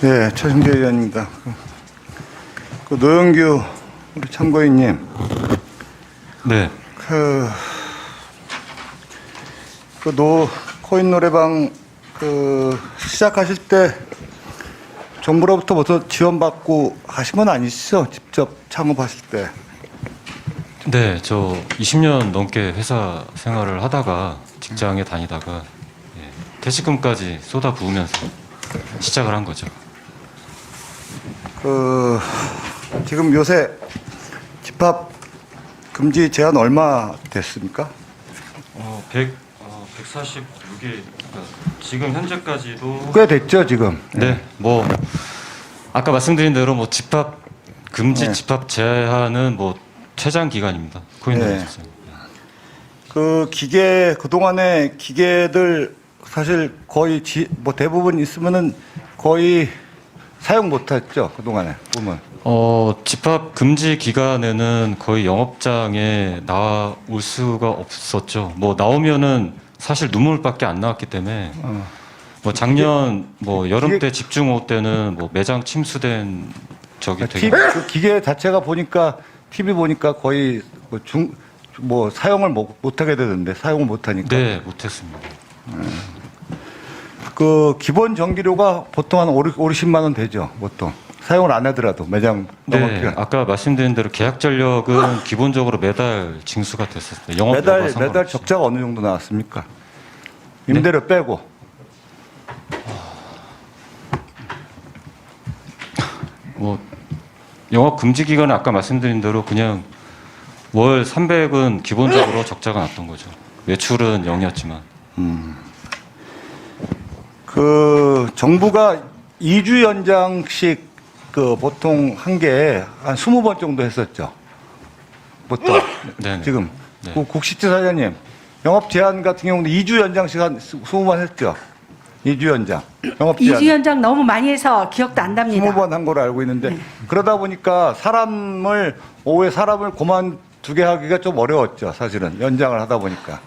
네, 최승재 의원입니다. 그 노영규 우리 참고인님, 네. 코인 노래방 시작하실 때 정부로부터 무슨 지원받고 하신 건 아니시죠? 직접 창업하실 때. 네, 저 20년 넘게 회사 생활을 하다가 직장에 다니다가 퇴직금까지 쏟아부으면서 시작을 한 거죠. 지금 요새 집합 금지 제한 얼마 됐습니까? 146일, 그러니까 지금 현재까지도 꽤 됐죠, 지금. 네, 뭐 아까 말씀드린 대로 뭐 집합 금지, 네. 집합 제한은 뭐 최장 기간입니다. 코인 네. 노래방. 그동안에 기계들 사실 거의 대부분 있으면은 거의 사용 못했죠, 그동안에 보면. 집합 금지 기간에는 거의 영업장에 나올 수가 없었죠. 뭐 나오면은 사실 눈물밖에 안 나왔기 때문에 뭐 작년 뭐 여름 때 집중호우 때는 뭐 매장 침수된 적이 되게 그 기계 자체가 보니까 TV 보니까 거의 사용을 못하게 되던데 사용을 못하니까. 네, 못했습니다. 그 기본 전기료가 보통 한 50만 원 되죠, 보통. 사용을 안 하더라도 매장 네, 넘어가기가. 아까 말씀드린 대로 계약 전력은 기본적으로 매달 징수가 됐었어요. 영업 매달 적자가 어느 정도 나왔습니까? 임대료 빼고. 뭐 영업 금지 기간은 아까 말씀드린 대로 그냥 월 300은 기본적으로 적자가 났던 거죠. 매출은 0이었지만. 그 정부가 2주 연장씩 보통 한 게 한 20번 정도 했었죠. 보통. 네네. 지금 네. 국시치 사장님, 영업 제한 같은 경우는 2주 연장씩 한 20번 했죠. 2주 연장. 영업 제한. 2주 연장 너무 많이 해서 기억도 안 납니다. 20번 한 걸로 알고 있는데 그러다 보니까 오후에 사람을 그만두게 하기가 좀 어려웠죠. 사실은 연장을 하다 보니까.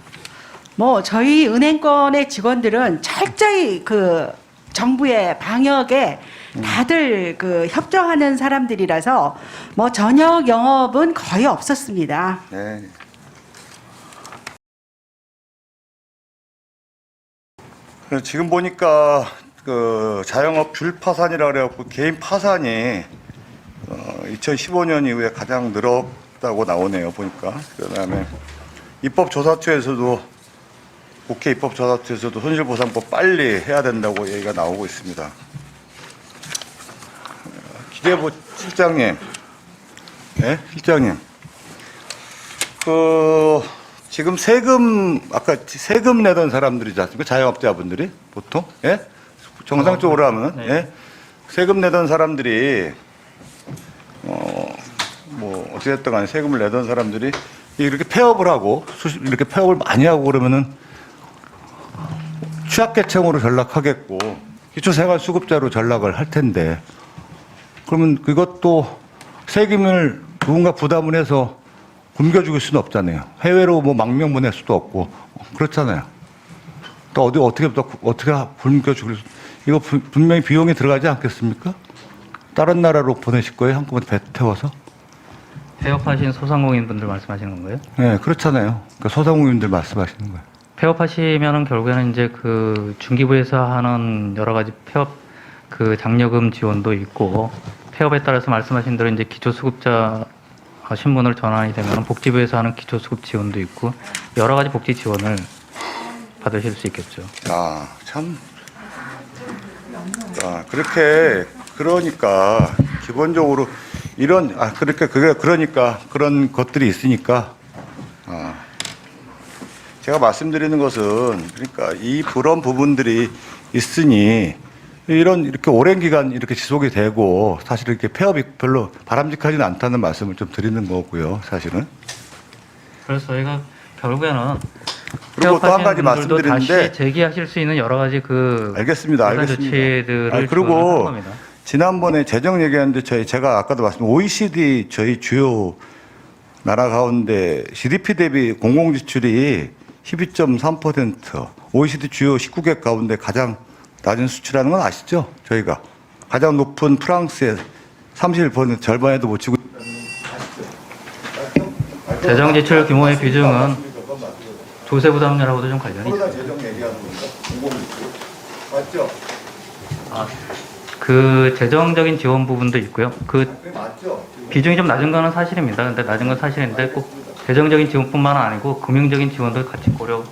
뭐 저희 은행권의 직원들은 철저히 그 정부의 방역에 다들 그 협조하는 사람들이라서 뭐 저녁 영업은 거의 없었습니다. 네. 지금 보니까 그 자영업 줄파산이라 그래갖고 개인 파산이 2015년 이후에 가장 늘었다고 나오네요, 보니까. 그다음에 국회 입법조사처에서도 손실보상법 빨리 해야 된다고 얘기가 나오고 있습니다. 기재부 실장님, 네, 실장님, 지금 아까 세금 내던 사람들이지 않습니까? 자영업자분들이 보통, 예? 정상적으로 하면, 네. 예? 세금 내던 사람들이, 어찌됐든 간에 세금을 내던 사람들이 이렇게 폐업을 하고, 이렇게 폐업을 많이 하고 그러면은 취약계층으로 전락하겠고, 기초생활수급자로 전락을 할 텐데, 그러면 그것도 세금을 누군가 부담을 해서 굶겨주길 수는 없잖아요. 해외로 뭐 망명 보낼 수도 없고 그렇잖아요. 또 어떻게 굶겨주길 이거 분명히 비용이 들어가지 않겠습니까? 다른 나라로 보내실 거예요? 한꺼번에 배 태워서? 폐업하신 소상공인분들 말씀하시는 건가요? 네, 그렇잖아요. 그러니까 소상공인들 말씀하시는 거예요. 폐업하시면은 결국에는 이제 그 중기부에서 하는 여러 가지 폐업 그 장려금 지원도 있고 폐업에 따라서 말씀하신 대로 이제 기초수급자 신분을 전환이 되면 복지부에서 하는 기초수급 지원도 있고 여러 가지 복지 지원을 받으실 수 있겠죠. 그러니까 기본적으로 그러니까 그런 것들이 있으니까 제가 말씀드리는 것은 그러니까 그런 부분들이 있으니 이렇게 오랜 기간 이렇게 지속이 되고 사실 이렇게 폐업이 별로 바람직하지는 않다는 말씀을 좀 드리는 거고요, 사실은. 그래서 저희가 결국에는 그리고 또 한 가지 폐업하신 분들도 말씀드리는데 다시 재기하실 수 있는 여러 가지 알겠습니다. 조치들을 그리고 지원을 할 겁니다. 지난번에 재정 얘기하는데 제가 아까도 말씀드린 OECD 저희 주요 나라 가운데 GDP 대비 공공지출이 12.3%, OECD 주요 19개 가운데 가장 낮은 수치라는 건 아시죠? 저희가 가장 높은 프랑스의 31%, 절반에도 못 치고. 재정 지출 규모의 비중은 조세 부담률하고도 좀 관련이 코로나 있습니다. 재정 얘기하는 건가? 공공지출. 맞죠? 그 재정적인 지원 부분도 있고요. 그 그게 맞죠? 비중이 좀 낮은 거는 사실입니다. 근데 낮은 건 사실인데 꼭 재정적인 지원뿐만 아니고 금융적인 지원도 같이 고려해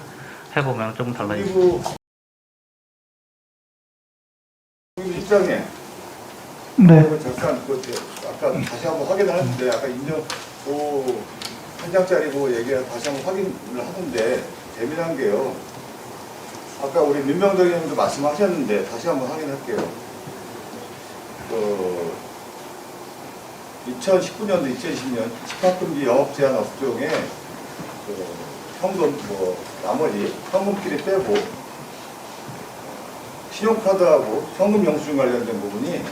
보면 조금 달라집니다. 그리고 입장에 네. 잠깐 아까 다시 한번 확인을 하는데 아까 인정 한 장짜리 얘기를 다시 한번 확인을 하는데 재미난 게요. 아까 우리 민명덕 의원님도 말씀하셨는데 다시 한번 확인할게요. 2019년도 2020년 집합금지 영업 제한 업종에 현금 나머지 현금끼리 빼고 신용카드하고 현금 영수증 관련된 부분이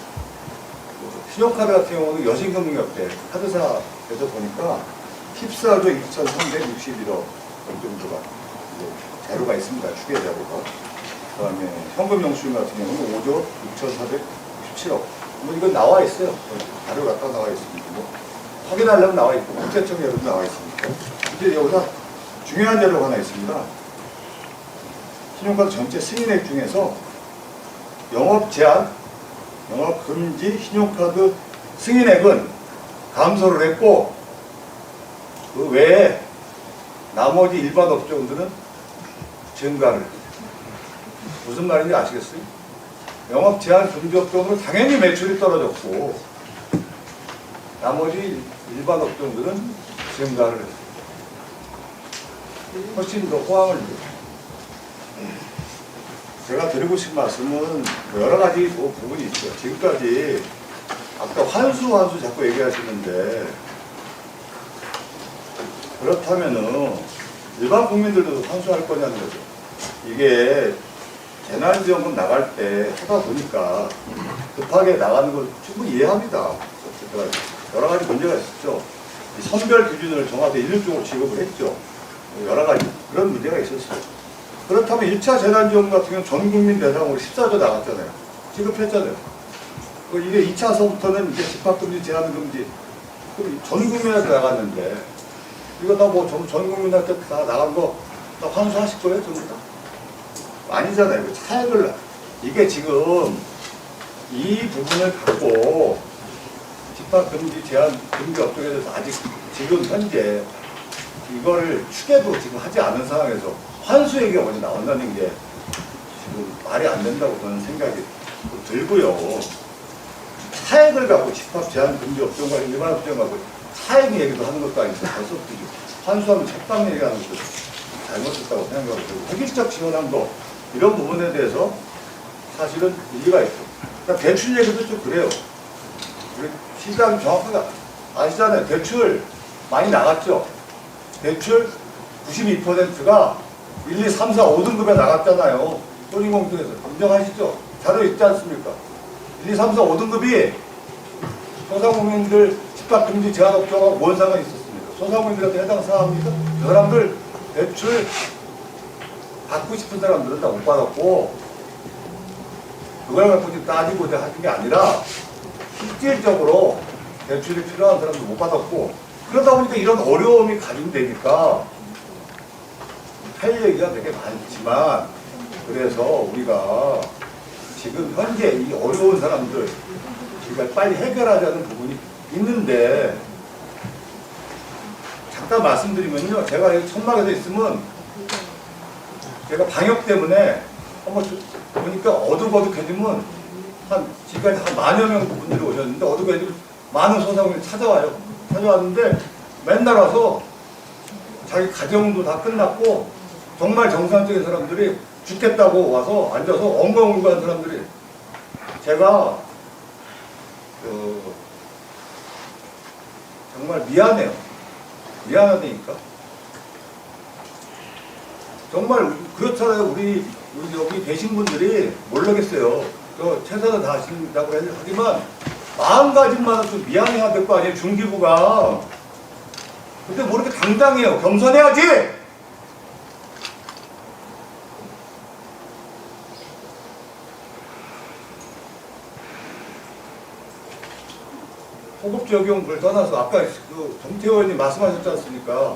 신용카드 같은 경우는 여신금융협회 카드사에서 보니까 14조 2,361억 정도가 자료가 있습니다. 추계 자료가. 그다음에 현금 영수증 같은 경우는 5조 6,467억. 이건 나와 있어요. 자료가 다 나와 있습니다. 확인하려면 나와 있고 국세청에도 나와 있습니다. 이제 여기서 중요한 자료가 하나 있습니다. 신용카드 전체 승인액 중에서 영업 제한, 영업 금지 신용카드 승인액은 감소를 했고 그 외에 나머지 일반 업종들은 증가를. 무슨 말인지 아시겠어요? 영업 제한 금지 업종은 당연히 매출이 떨어졌고 나머지 일반 업종들은 증가를 훨씬 더 호황을 제가 드리고 싶은 말씀은 여러 가지 부분이 있죠. 지금까지 아까 환수 자꾸 얘기하시는데 그렇다면은 일반 국민들도 환수할 거냐는 거죠. 이게 재난지원금 나갈 때 하다 보니까 급하게 나가는 걸 충분히 이해합니다. 여러 가지 문제가 있었죠. 선별 기준을 정하게 일률적으로 지급을 했죠. 여러 가지 그런 문제가 있었어요. 그렇다면 1차 재난지원금 같은 경우는 전 국민 대상으로 14조 나갔잖아요. 지급했잖아요. 이게 2차서부터는 이제 집합금지, 제한금지 전 국민한테 나갔는데 이거 다 전 국민한테 다 나간 거 다 환수하실 거예요? 전부 다? 아니잖아요. 차액을 이게 지금 이 부분을 갖고 집합금지, 제한금지 업종에 대해서 아직 지금 현재 이거를 추계도 지금 하지 않은 상황에서 환수 얘기가 먼저 나온다는 게 지금 말이 안 된다고 저는 생각이 들고요. 차액을 갖고 집합 제한 금지 업종과 일반 업종하고 차액 얘기도 하는 것도 아니고 벌써부터 환수하면 책방 얘기하는 것도 잘못했다고 생각하고 획일적 지원한도 이런 부분에 대해서 사실은 일리가 있고 그러니까 대출 얘기도 좀 그래요. 우리 시장 정확하게 아시잖아요. 대출 많이 나갔죠. 대출 92%가 1, 2, 3, 4, 5등급에 나갔잖아요. 소리공통에서 인정하시죠? 자료 있지 않습니까? 1, 2, 3, 4, 5등급이 소상공인들 집합금지 제한업종하고 뭔 상관이 있었습니까? 소상공인들한테 해당 사항입니까? 그 사람들 대출 받고 싶은 사람들은 다 못 받았고 그걸 갖고 지금 따지고 하는 게 아니라 실질적으로 대출이 필요한 사람들 못 받았고 그러다 보니까 이런 어려움이 가중되니까 할 얘기가 되게 많지만 그래서 우리가 지금 현재 이 어려운 사람들 우리가 빨리 해결하자는 부분이 있는데 잠깐 말씀드리면요. 제가 여기 천막에서 있으면 제가 방역 때문에 한번 보니까 어둑어둑해지면 지금까지 한 10,000여 명 분들이 오셨는데 어둑어둑해지면 많은 소상공인이 찾아왔는데 맨날 와서 자기 가정도 다 끝났고 정말 정상적인 사람들이 죽겠다고 와서 앉아서 엉엉울고한 사람들이 제가 정말 미안해요. 미안하다니까. 정말 그렇잖아요. 우리 여기 계신 분들이 모르겠어요. 최선을 다하신다고 하지만 마음가짐만은 좀 미안해야 될 거 아니에요. 중기부가. 근데 뭐 이렇게 당당해요. 겸손해야지. 소급 적용을 떠나서 아까 그 정태호 의원님 말씀하셨지 않습니까?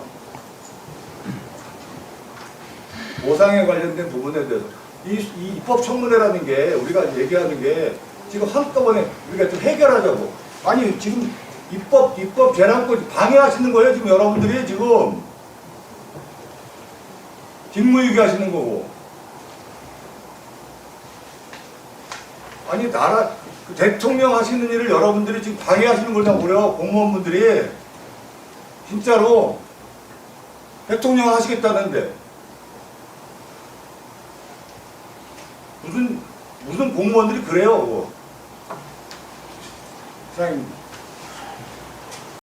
보상에 관련된 부분에 대해서 이 입법 청문회라는 게 우리가 얘기하는 게 지금 한꺼번에 우리가 좀 해결하자고. 아니 지금 입법 재량권 방해하시는 거예요 지금 여러분들이 지금 직무유기 하시는 거고. 아니 나라 그 대통령 하시는 일을 여러분들이 지금 방해하시는 걸 다 보려. 공무원분들이 진짜로 대통령 하시겠다는데 무슨 공무원들이 그래요 그거. 사장님